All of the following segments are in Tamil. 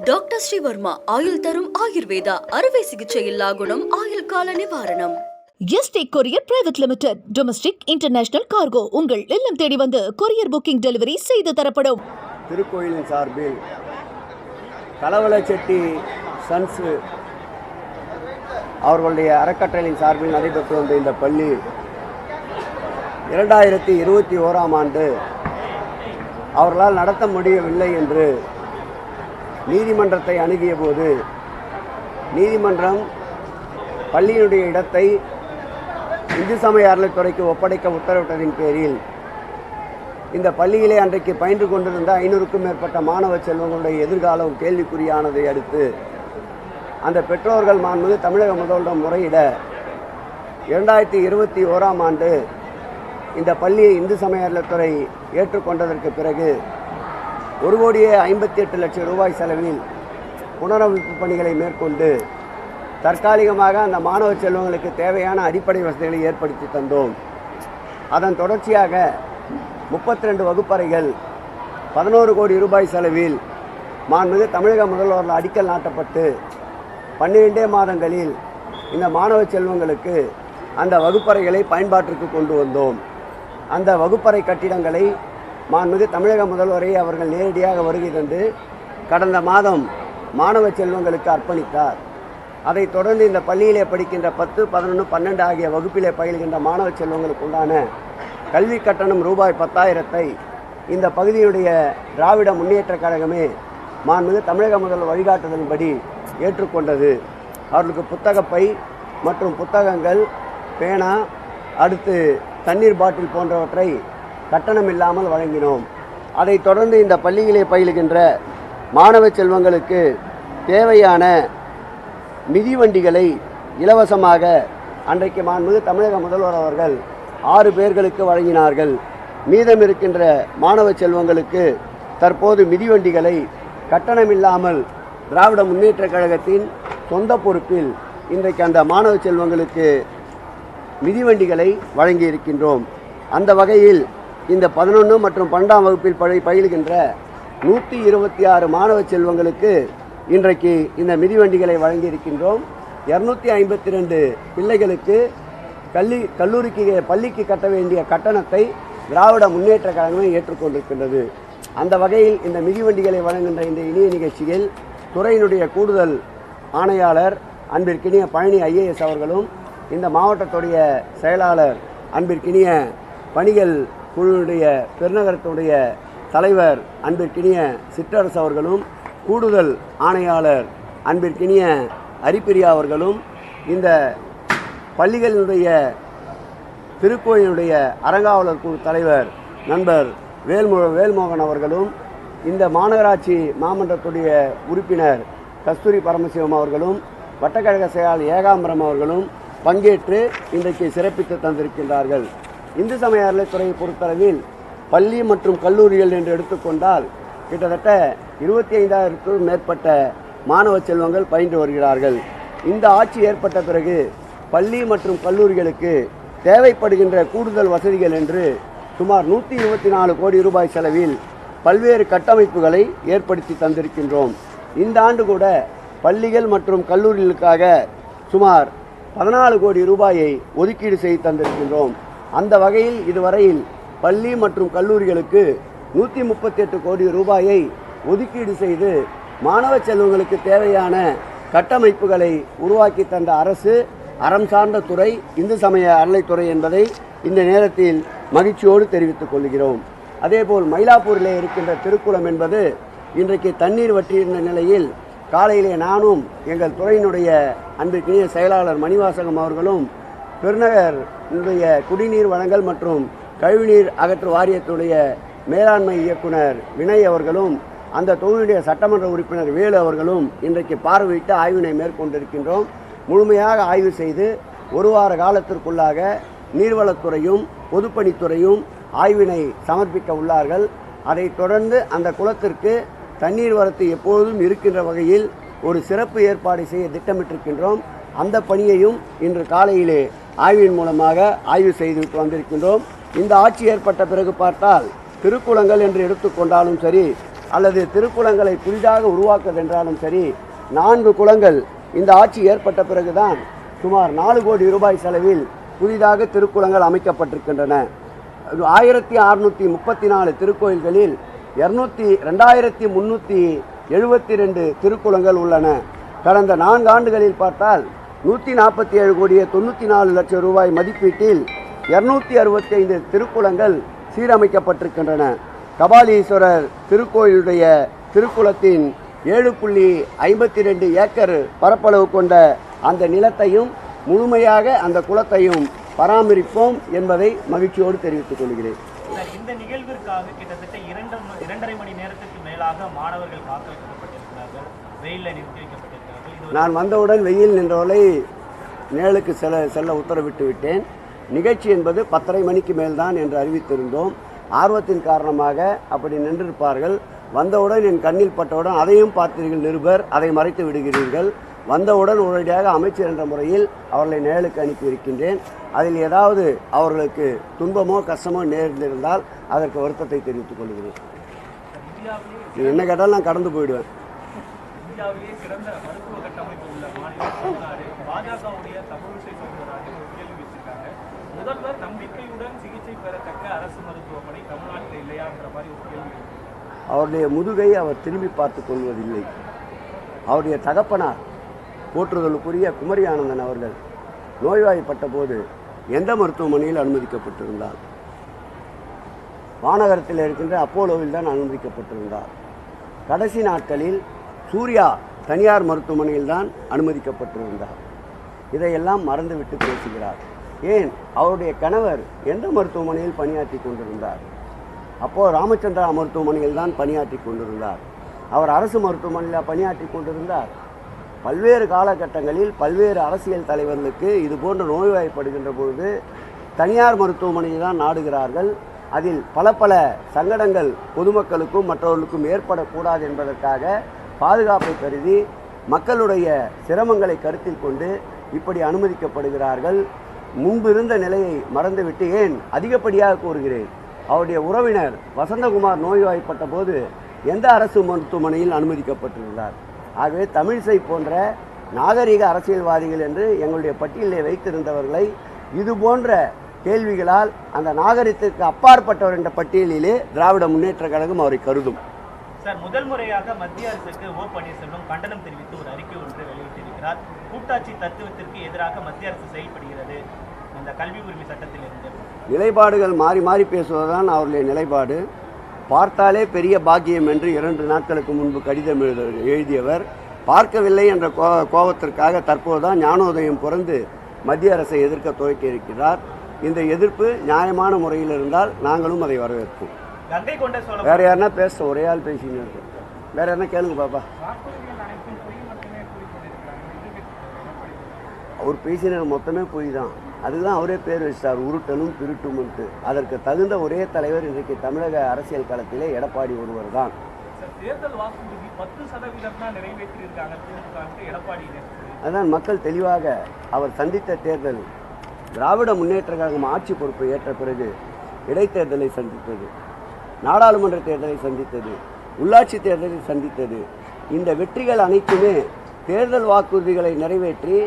டாக்டர் ஸ்ரீவர்மா ஆயுள் தரும் ஆயுர்வேதா அறுவை சிகிச்சையில்லா குணம் ஆயுள் கால நிவாரணம். Yesterday courier private limited. Domestic international cargo உங்கள் இல்லம் தேடி வந்து கொரியர் புக்கிங் டெலிவரி செய்து தரப்படும். திருக்கோயிலின் சார்பில் கலவலச்செட்டி சன்ஸ் அவர்களுடைய அறக்கட்டளையின் சார்பில் நடைபெற்று வந்த இந்த பள்ளி 2021ஆம் ஆண்டு அவர்களால் நடத்த முடியவில்லை என்று நீதிமன்றத்தை அணுகிய போது நீதிமன்றம் பள்ளியினுடைய இடத்தை இந்து சமய அறநிலைத்துறைக்கு ஒப்படைக்க உத்தரவிட்டதின் பேரில் இந்த பள்ளியிலே அன்றைக்கு பயின்று கொண்டிருந்த 500க்கும் மேற்பட்ட மாணவ செல்வங்களுடைய எதிர்காலம் கேள்விக்குறியானதை அடுத்து அந்த பெற்றோர்கள் மாண்புமிகு தமிழக முதல்வரிடம் முறையிட 2021ஆம் ஆண்டு இந்த பள்ளியை இந்து சமய அறநிலைத்துறை ஏற்றுக்கொண்டதற்கு பிறகு 1,58,00,000 ரூபாய் செலவில் புனரமைப்பு பணிகளை மேற்கொண்டு தற்காலிகமாக அந்த மாணவ செல்வங்களுக்கு தேவையான அடிப்படை வசதிகளை ஏற்படுத்தி தந்தோம். அதன் தொடர்ச்சியாக 32 வகுப்பறைகள் 11 கோடி ரூபாய் செலவில் மாண்புமிகு தமிழக முதல்வரால் அடிக்கல் நாட்டப்பட்டு 12 மாதங்களில் இந்த மாணவ செல்வங்களுக்கு அந்த வகுப்பறைகளை பயன்பாட்டிற்கு கொண்டு வந்தோம். அந்த வகுப்பறை கட்டிடங்களை மாண்புமிகு தமிழக முதல்வரை அவர்கள் நேரடியாக வருகை தந்து கடந்த மாதம் மாணவ செல்வங்களுக்கு அர்ப்பணித்தார். அதைத் தொடர்ந்து இந்த பள்ளியிலே படிக்கின்ற 10, 11, 12 ஆகிய வகுப்பிலே பயில்கின்ற மாணவ செல்வங்களுக்கு உண்டான கல்வி கட்டணம் ரூபாய் 10,000 இந்த பகுதியுடைய திராவிட முன்னேற்றக் கழகமே மாண்புமிகு தமிழக முதல்வர் வழிகாட்டுதலின்படி ஏற்றுக்கொண்டது. அவர்களுக்கு புத்தகப்பை மற்றும் புத்தகங்கள், பேனா, அடுத்து தண்ணீர் பாட்டில் போன்றவற்றை கட்டணம் இல்லாமல் வழங்கினோம். அதைத் தொடர்ந்து இந்த பள்ளியிலே பயிலுகின்ற மாணவ செல்வங்களுக்கு தேவையான மிதிவண்டிகளை இலவசமாக அன்றைக்கு மாண்புமிகு தமிழக முதல்வர் அவர்கள் 6 பேர்களுக்கு வழங்கினார்கள். மீதம் இருக்கின்ற மாணவ செல்வங்களுக்கு தற்போது மிதிவண்டிகளை கட்டணமில்லாமல் திராவிட முன்னேற்றக் கழகத்தின் சொந்த பொறுப்பில் இன்றைக்கு அந்த மாணவ செல்வங்களுக்கு மிதிவண்டிகளை வழங்கி இருக்கின்றோம். அந்த வகையில் இந்த 11 மற்றும் 12ஆம் வகுப்பில் பயிலுகின்ற 126 மாணவ செல்வங்களுக்கு இன்றைக்கு இந்த மிதிவண்டிகளை வழங்கி இருக்கின்றோம். 252 பிள்ளைகளுக்கு பள்ளிக்கு கட்ட வேண்டிய கட்டணத்தை திராவிட முன்னேற்ற கழகமே ஏற்றுக்கொண்டிருக்கின்றது. அந்த வகையில் இந்த மிதிவண்டிகளை வழங்குகின்ற இந்த இனிய நிகழ்ச்சியில் துறையினுடைய கூடுதல் ஆணையாளர் அன்பிற்கினிய பழனி IAS அவர்களும், இந்த மாவட்டத்துடைய செயலாளர் அன்பிற்கினிய பணிகள் குழுவுடைய பெருநகரத்துடைய தலைவர் அன்பிற்கினிய சிற்றரசு அவர்களும், கூடுதல் ஆணையாளர் அன்பிற்கினிய அரிப்பிரியா அவர்களும், இந்த பள்ளிகளினுடைய திருக்கோயிலுடைய அறங்காவலர் குழு தலைவர் நண்பர் வேல்மோகன் அவர்களும், இந்த மாநகராட்சி மாமன்றத்துடைய உறுப்பினர் கஸ்தூரி பரமசிவம் அவர்களும், வட்டக்கழக செயலாளர் ஏகாம்பரம் அவர்களும் பங்கேற்று இன்றைக்கு சிறப்பித்து தந்திருக்கின்றார்கள். இந்து சமய அறநிலைத்துறையை பொறுத்தளவில் பள்ளி மற்றும் கல்லூரிகள் என்று எடுத்துக்கொண்டால் கிட்டத்தட்ட 25,000க்கும் மேற்பட்ட மாணவ செல்வங்கள் பயின்று வருகிறார்கள். இந்த ஆட்சி ஏற்பட்ட பிறகு பள்ளி மற்றும் கல்லூரிகளுக்கு தேவைப்படுகின்ற கூடுதல் வசதிகள் என்று சுமார் 124 கோடி ரூபாய் செலவில் பல்வேறு கட்டமைப்புகளை ஏற்படுத்தி தந்திருக்கின்றோம். இந்த ஆண்டு கூட பள்ளிகள் மற்றும் கல்லூரிகளுக்காக சுமார் 14 கோடி ரூபாயை ஒதுக்கீடு செய்து தந்திருக்கின்றோம். அந்த வகையில் இதுவரையில் பள்ளி மற்றும் கல்லூரிகளுக்கு 138 கோடி ரூபாயை ஒதுக்கீடு செய்து மாணவ செல்வங்களுக்கு தேவையான கட்டமைப்புகளை உருவாக்கி தந்த அரசு, அறம் சார்ந்த துறை இந்து சமய அறநிலைத்துறை என்பதை இந்த நேரத்தில் மகிழ்ச்சியோடு தெரிவித்துக் கொள்கிறோம். அதேபோல் மயிலாப்பூரிலே இருக்கின்ற திருக்குளம் என்பது இன்றைக்கு தண்ணீர் வற்றியிருந்த நிலையில் காலையிலே நானும் எங்கள் துறையினுடைய அன்பிற்கினிய செயலாளர் மணிவாசகம் அவர்களும், பெருநகருடைய குடிநீர் வழங்கல் மற்றும் கழிவுநீர் அகற்று வாரியத்துடைய மேலாண்மை இயக்குனர் வினய் அவர்களும், அந்த தொகுதியுடைய சட்டமன்ற உறுப்பினர் வேலு அவர்களும் இன்றைக்கு பார்வையிட்டு ஆய்வினை மேற்கொண்டிருக்கின்றோம். முழுமையாக ஆய்வு செய்து 1 வார காலத்திற்குள்ளாக நீர்வளத்துறையும் பொதுப்பணித்துறையும் ஆய்வினை சமர்ப்பிக்க உள்ளார்கள். அதைத் தொடர்ந்து அந்த குளத்திற்கு தண்ணீர் வரத்து எப்போதும் இருக்கின்ற வகையில் ஒரு சிறப்பு ஏற்பாடு செய்ய திட்டமிட்டிருக்கின்றோம். அந்த பணியையும் இன்று காலையிலே ஆய்வின் மூலமாக ஆய்வு செய்துவிட்டு வந்திருக்கின்றோம். இந்த ஆட்சி ஏற்பட்ட பிறகு பார்த்தால் திருக்குளங்கள் என்று எடுத்துக்கொண்டாலும் சரி, அல்லது திருக்குளங்களை புதிதாக உருவாக்குவதென்றாலும் சரி, 4 குளங்கள் இந்த ஆட்சி ஏற்பட்ட பிறகுதான் சுமார் 4 கோடி ரூபாய் செலவில் புதிதாக திருக்குளங்கள் அமைக்கப்பட்டிருக்கின்றன. 1634 திருக்கோயில்களில் 2372 திருக்குளங்கள் உள்ளன. கடந்த 4 ஆண்டுகளில் பார்த்தால் 147 கோடியே 94 லட்சம் ரூபாய் மதிப்பீட்டில் 265 திருக்குளங்கள் சீரமைக்கப்பட்டிருக்கின்றன. கபாலீஸ்வரர் திருக்கோயிலுடைய திருக்குளத்தின் 7.52 ஏக்கர் பரப்பளவு கொண்ட அந்த நிலத்தையும் முழுமையாக அந்த குளத்தையும் பராமரிப்போம் என்பதை மகிழ்ச்சியோடு தெரிவித்துக் கொள்கிறேன். இந்த நிகழ்விற்காக கிட்டத்தட்ட 2.5 மணி நேரத்துக்கு மேலாக மாணவர்கள் காத்திருக்கப்பட்டிருக்கிறார்கள், வெயிலில் நிறுத்தி வைக்கப்பட்டிருக்கிறார்கள். நான் வந்தவுடன் வெயில் நின்றவரை நேலுக்கு செல்ல உத்தரவிட்டு விட்டேன். நிகழ்ச்சி என்பது 10:30 மணிக்கு மேல்தான் என்று அறிவித்திருந்தோம். ஆர்வத்தின் காரணமாக அப்படி நின்றிருப்பார்கள். வந்தவுடன் என் கண்ணில் பட்டவுடன் அதையும் பார்த்தீர்கள் நிருபர், அதை மறைத்து விடுகிறீர்கள். வந்தவுடன் உடனடியாக அமைச்சர் என்ற முறையில் அவர்களை நேலுக்கு அனுப்பி இருக்கின்றேன். அதில் ஏதாவது அவர்களுக்கு துன்பமோ கஷ்டமோ நேர்ந்திருந்தால் அதற்கு வருத்தத்தை தெரிவித்துக் கொள்கிறேன். நீ என்ன கேட்டாலும் நான் கடந்து போயிடுவேன். இந்தியாவிலேயே சிறந்த மருத்துவ கட்டமைப்பு உள்ள மாநிலம் தமிழ்நாடு. பாஜகவுடைய தமிழிசை சவுந்தரராஜன் ஒரு கேள்வி வச்சிருக்காங்க. முதல்வர் நம்பிக்கையுடன் சிகிச்சை பெறத்தக்க அரசு மருத்துவமனை தமிழ்நாட்டில் இல்லையா என்ற மாதிரி ஒரு கேள்வி. அவருடைய முதுகை அவர் திரும்பி பார்த்துக் கொள்வதில்லை. அவருடைய தகப்பனார் போற்றுதலுக்குரிய குமரி ஆனந்தன் அவர்கள் நோய்வாய்ப்பட்ட போது எந்த மருத்துவமனையில் அனுமதிக்கப்பட்டிருந்தார்? வானகரத்தில் இருக்கின்ற அப்போலோவில் தான் அனுமதிக்கப்பட்டிருந்தார். கடைசி நாட்களில் சூர்யா தனியார் மருத்துவமனையில் தான் அனுமதிக்கப்பட்டிருந்தார். இதையெல்லாம் மறந்துவிட்டு பேசுகிறார். ஏன்? அவருடைய கணவர் எந்த மருத்துவமனையில் பணியாற்றி கொண்டிருந்தார்? அப்போது ராமச்சந்திரா மருத்துவமனையில் தான் பணியாற்றி கொண்டிருந்தார். அவர் அரசு மருத்துவமனையில் பணியாற்றி கொண்டிருந்தார். பல்வேறு காலகட்டங்களில் பல்வேறு அரசியல் தலைவர்களுக்கு இது போன்ற நோய்வாய்ப்படுகின்ற பொழுது தனியார் மருத்துவமனையை தான் நாடுகிறார்கள். அதில் பல சங்கடங்கள் பொதுமக்களுக்கும் மற்றவர்களுக்கும் ஏற்படக்கூடாது என்பதற்காக பாதுகாப்பை கருதி மக்களுடைய சிரமங்களை கருத்தில் கொண்டு இப்படி அனுமதிக்கப்படுகிறார்கள். முன்பு இருந்த நிலையை மறந்துவிட்டு, ஏன் அதிகப்படியாக கூறுகிறேன், அவருடைய உறவினர் வசந்தகுமார் நோய்வாய்ப்பட்ட போது எந்த அரசு மருத்துவமனையில் அனுமதிக்கப்பட்டிருந்தார்? ஆகவே தமிழிசை போன்ற நாகரிக அரசியல்வாதிகள் என்று எங்களுடைய பட்டியலை வைத்திருந்தவர்களை இது போன்ற கேள்விகளால் அந்த நாகரிகத்திற்கு அப்பாற்பட்டவர் என்ற பட்டியலிலே திராவிட முன்னேற்ற கழகம் அவரை கருதும். சார், முதல் முறையாக மத்திய அரசுக்கு ஓ பன்னீர்செல்வம் கண்டனம் தெரிவித்து ஒரு அறிக்கை ஒன்று வெளியிட்டிருக்கிறார். கூட்டாட்சி தத்துவத்திற்கு எதிராக மத்திய அரசு செயல்படுகிறது இந்த கல்வி உரிமை சட்டத்திலிருந்து. நிலைப்பாடுகள் மாறி மாறி பேசுவதுதான் அவருடைய நிலைப்பாடு. பார்த்தாலே பெரிய பாக்கியம் என்று 2 நாட்களுக்கு முன்பு கடிதம் எழுதியவர் பார்க்கவில்லை என்ற கோபத்திற்காக தற்போதுதான் ஞானோதயம் பிறந்து மத்திய அரசை எதிர்க்க துவக்கி இருக்கிறார். இந்த எதிர்ப்பு நியாயமான முறையில் இருந்தால் நாங்களும் அதை வரவேற்போம். கங்கை கொண்ட சோழபுரம் வேற யாருன்னா பேச ஒரே ஆள் பேசின்னு இருக்கோம். வேற என்ன கேளுங்க பாப்பா. அவர் பேசினர் மொத்தமே போய் தான். அதுதான் அவரே பேர் வச்சிட்டார், உருட்டலும் திருட்டும்ட்டு. அதற்கு தகுந்த ஒரே தலைவர் இன்றைக்கு தமிழக அரசியல் களத்திலே எடப்பாடி ஒருவர் தான். தேர்தல் வாக்குறுதி 10% தான் நிறைவேற்றியிருக்காங்க எடப்பாடி. அதான் மக்கள் தெளிவாக அவர் சந்தித்த தேர்தல். திராவிட முன்னேற்ற கழகம் ஆட்சி பொறுப்பை ஏற்ற பிறகு இடைத்தேர்தலை சந்தித்தது, நாடாளுமன்ற தேர்தலை சந்தித்தது, உள்ளாட்சி தேர்தலை சந்தித்தது. இந்த வெற்றிகள் அனைத்துமே தேர்தல் வாக்குறுதிகளை நிறைவேற்றி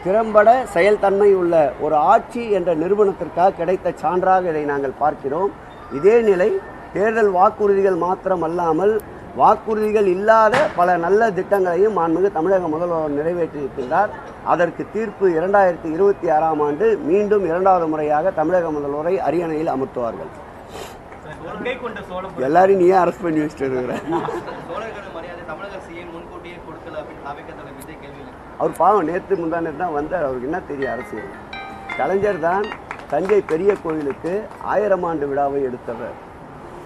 திறம்பட செயல்தன்மை உள்ள ஒரு ஆட்சி என்ற நிறுவனத்திற்காக கிடைத்த சான்றாக இதை நாங்கள் பார்க்கிறோம். இதே நிலை தேர்தல் வாக்குறுதிகள் மாத்திரம் அல்லாமல் வாக்குறுதிகள் இல்லாத பல நல்ல திட்டங்களையும் மாண்புமிகு தமிழக முதல்வர் நிறைவேற்றியிருக்கின்றார். அதற்கு தீர்ப்பு 2026ஆம் ஆண்டு மீண்டும் 2வது முறையாக தமிழக முதல்வரை அரியணையில் அமர்த்துவார்கள். எல்லாரையும் நீயே அரெஸ்ட் பண்ணி வச்சுட்டு இருக்கிற. அவர் பாவம் நேற்று முந்தானே தான் வந்தார். அவருக்கு என்ன தெரியும் அரசியல்? கலைஞர் தான் தஞ்சை பெரிய கோயிலுக்கு 1000 ஆண்டு விழாவை எடுத்தவர்.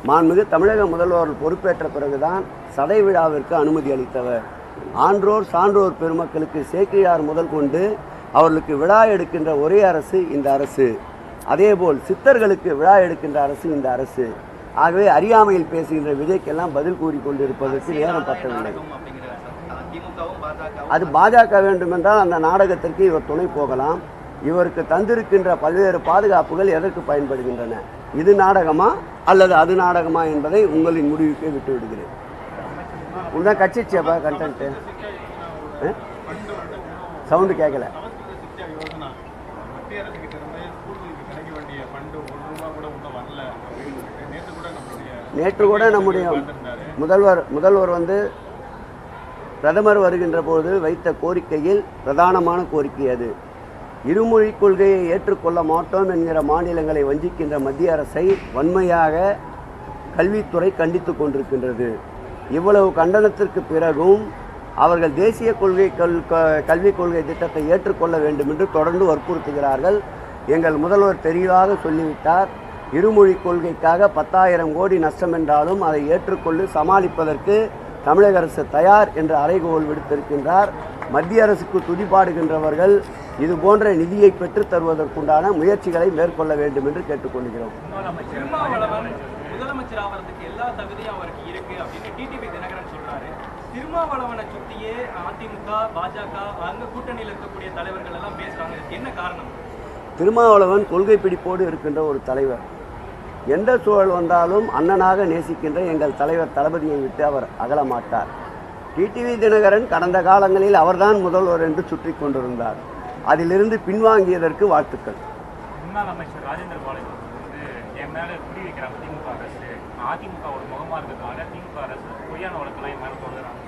மாண்புமிகு தமிழக முதல்வர் பொறுப்பேற்ற பிறகுதான் சதை விழாவிற்கு அனுமதி அளித்தவர். ஆன்றோர் சான்றோர் பெருமக்களுக்கு சேக்கிழார் முதல் கொண்டு அவர்களுக்கு விழா எடுக்கின்ற ஒரே அரசு இந்த அரசு. அதேபோல் சித்தர்களுக்கு விழா எடுக்கின்ற அரசு இந்த அரசு. ஆகவே அறியாமையில் பேசுகின்ற விஜய்க்கெல்லாம் பதில் கூறிக்கொண்டிருப்பதற்கு நேரம் பற்றவில்லை. அது பாஜக வேண்டுமென்றால் அந்த நாடகத்திற்கு இவர் துணை போகலாம். இவருக்கு தந்திருக்கின்ற பல்வேறு பாதுகாப்புகள் எதற்கு பயன்படுகின்றன? இது நாடகமா அல்லது அது நாடகமா என்பதை உங்களின் முடிவுக்கே விட்டு விடுகிறேன். உன்தான் கட்சிச்சேப்பா கண்டென்ட்டு சவுண்டு கேட்கல. நேற்று கூட நம்முடைய முதல்வர் வந்து பிரதமர் வருகின்ற போது வைத்த கோரிக்கையில் பிரதானமான கோரிக்கை அது. இருமொழி கொள்கையை ஏற்றுக்கொள்ள மாட்டோம் என்கிற மாநிலங்களை வஞ்சிக்கின்ற மத்திய அரசை வன்மையாக கல்வித்துறை கண்டித்து கொண்டிருக்கின்றது. இவ்வளவு கண்டனத்திற்கு பிறகும் அவர்கள் தேசிய கல்விக் கொள்கை திட்டத்தை ஏற்றுக்கொள்ள வேண்டும் என்று தொடர்ந்து வற்புறுத்துகிறார்கள். எங்கள் முதல்வர் தெளிவாக சொல்லிவிட்டார், இருமொழி கொள்கைக்காக 10,000 கோடி நஷ்டம் என்றாலும் அதை ஏற்றுக்கொண்டு சமாளிப்பதற்கு தமிழக அரசு தயார் என்று அறைகோல் விடுத்திருக்கின்றார். மத்திய அரசுக்கு துதிபாடுகின்றவர்கள் இது போன்ற நிதியை பெற்றுத் தருவதற்குண்டான முயற்சிகளை மேற்கொள்ள வேண்டும் என்று கேட்டுக்கொள்கிறோம். முதலமைச்சர் ஆவறதுக்கு எல்லா தகுதியும் அவருக்கு இருக்கு அப்படின்னு டிடிவி தினகரன் சொல்றாரு. திருமாவளவனை சுத்தியே அதிமுக, பாஜக அங்க கூட்டணியில் இருக்கக்கூடிய தலைவர்கள் எல்லாம் பேசுறாங்க. என்ன காரணம்? திருமாவளவன் கொள்கை பிடிப்போடு இருக்கின்ற ஒரு தலைவர். எந்த சூழல் வந்தாலும் அண்ணனாக நேசிக்கின்ற எங்கள் தலைவர் தளபதியை விட்டு அவர் அகலமாட்டார். டிடிவி தினகரன் கடந்த காலங்களில் அவர்தான் முதல்வர் என்று சுற்றி கொண்டிருந்தார். அதிலிருந்து பின்வாங்கியதற்கு வாழ்த்துக்கள். முன்னாள் அமைச்சர் ராஜேந்திர பாலாஜி என் மேல குடி வைக்கிறாங்க திமுக அரசு. அதிமுக ஒரு முகமா இருக்கிறதுனால திமுக அரசு பொய்யான வழக்கெல்லாம் என் மேல தொடர்றாங்க.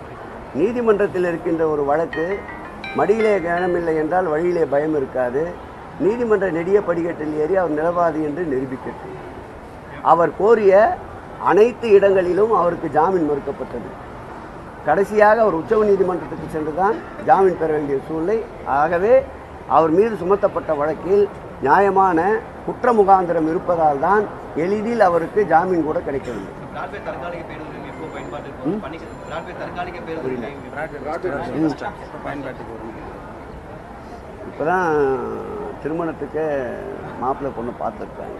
நீதிமன்றத்தில் இருக்கின்ற ஒரு வழக்கு மடியிலே கனமில்லை என்றால் வழியிலே பயம் இருக்காது. நீதிமன்ற நெடிய படிக்கட்டில் ஏறி அவர் நிலவாதி என்று நிரூபிக்கட்டும். அவர் கோரிய அனைத்து இடங்களிலும் அவருக்கு ஜாமீன் மறுக்கப்பட்டது. கடைசியாக அவர் உச்ச நீதிமன்றத்துக்கு சென்றுதான் ஜாமீன் பெற வேண்டிய சூழ்நிலை. ஆகவே அவர் மீது சுமத்தப்பட்ட வழக்கில் நியாயமான குற்ற முகாந்திரம் இருப்பதால் தான் எளிதில் அவருக்கு ஜாமீன் கூட கிடைக்கவில்லை. இப்போதான் திருமணத்துக்கு மாப்பிள்ளை பொண்ணு பார்த்துருக்காங்க.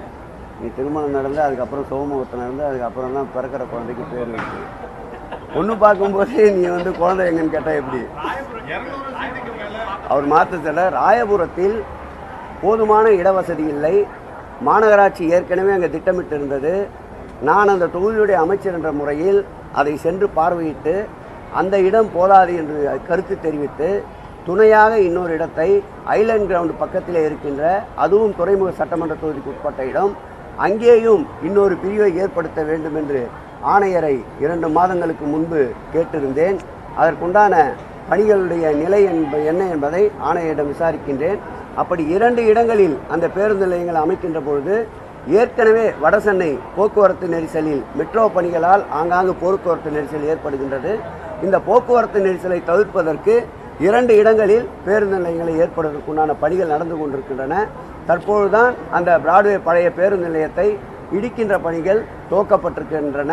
நீ திருமணம் நடந்து அதுக்கப்புறம் சோமுகத்தை நடந்து அதுக்கப்புறம் தான் பிறக்கிற குழந்தைக்கு பேர் வச்சு பொண்ணு பார்க்கும்போதே நீ வந்து குழந்தை எங்கன்னு கேட்டால் எப்படி? அவர் மாற்றத்தில் ராயபுரத்தில் போதுமான இடவசதி இல்லை. மாநகராட்சி ஏற்கனவே அங்கே திட்டமிட்டு இருந்தது. நான் அந்த தொகுதியுடைய அமைச்சர் என்ற முறையில் அதை சென்று பார்வையிட்டு அந்த இடம் போதாது என்று கருத்து தெரிவித்து துணையாக இன்னொரு இடத்தை ஐலண்ட் கிரவுண்ட் பக்கத்திலே இருக்கின்ற அதுவும் துறைமுக சட்டமன்ற தொகுதிக்கு உட்பட்ட இடம், அங்கேயும் இன்னொரு பிரிவை ஏற்படுத்த வேண்டும் என்று ஆணையரை 2 மாதங்களுக்கு முன்பு கேட்டிருந்தேன். அதற்குண்டான பணிகளுடைய நிலை என்ன என்பதை ஆணையரிடம் விசாரிக்கின்றேன். அப்படி 2 இடங்களில் அந்த பேருந்து நிலையங்கள் அமைக்கின்ற பொழுது ஏற்கனவே வடசென்னை போக்குவரத்து நெரிசலில் மெட்ரோ பணிகளால் ஆங்காங்கு போக்குவரத்து நெரிசல் ஏற்படுகின்றது. இந்த போக்குவரத்து நெரிசலை தவிர்ப்பதற்கு 2 இடங்களில் பேருந்து நிலையங்களை ஏற்படுவதற்குண்டான பணிகள் நடந்து கொண்டிருக்கின்றன. தற்பொழுதுதான் அந்த பிராட்வே பழைய பேருந்து நிலையத்தை இடிக்கின்ற பணிகள் துவக்கப்பட்டிருக்கின்றன.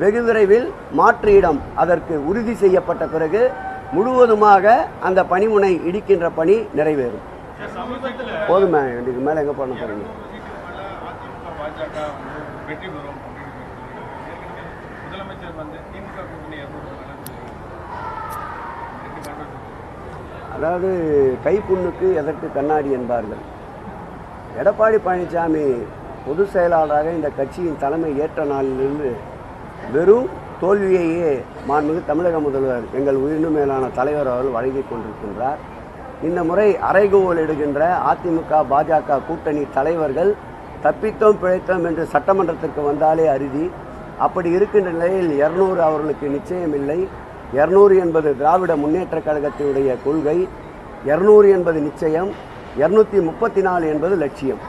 வெகு விரைவில் மாற்று இடம் அதற்கு உறுதி செய்யப்பட்ட பிறகு முழுவதுமாக அந்த பணிமுனை இடிக்கின்ற பணி நிறைவேறும். போதுமே, இதுக்கு மேலே எங்கே பண்ண போறீங்க? அதாவது கைப்புண்ணுக்கு எதற்கு கண்ணாடி என்பார்கள். எடப்பாடி பழனிசாமி பொதுச் செயலாளராக இந்த கட்சியின் தலைமை ஏற்ற நாளிலிருந்து வெறும் தோல்வியையே மாண்புமிகு தமிழக முதல்வர் எங்கள் உயிரினும் மேலான தலைவர் அவர்கள் வழங்கி கொண்டிருக்கின்றார். இந்த முறை அறைகோவல் இடுகின்ற அதிமுக பாஜக கூட்டணி தலைவர்கள் தப்பித்தோம் பிழைத்தோம் என்று சட்டமன்றத்திற்கு வந்தாலே அருதி. அப்படி இருக்கின்ற நிலையில் 200 அவர்களுக்கு நிச்சயமில்லை. 200 என்பது திராவிட முன்னேற்ற கழகத்தினுடைய கொள்கை. 200 என்பது நிச்சயம், 234 என்பது லட்சியம்.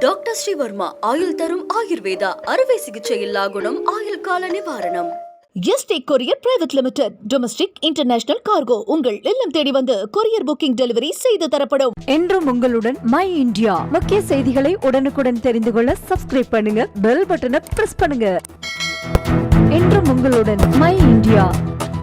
டாக்டர் ஸ்ரீவர்மா ஆயுள் தரும் ஆயுர்வேதா அறுவை சிகிச்சை இல்லா குணம் ஆயுள் கால நிவாரணம். Yesterday courier private limited domestic international cargo உங்கள் இல்லம் தேடி வந்து கொரியர் புக்கிங் டெலிவரி செய்து தரப்படும். என்றும் உங்களுடன் மை இந்தியா. முக்கிய செய்திகளை உடனுக்குடன் தெரிந்து கொள்ள சப்ஸ்கிரைப் பண்ணுங்க, பெல் பட்டனை பிரஸ் பண்ணுங்க. என்றும் உங்களுடன் மை இந்தியா.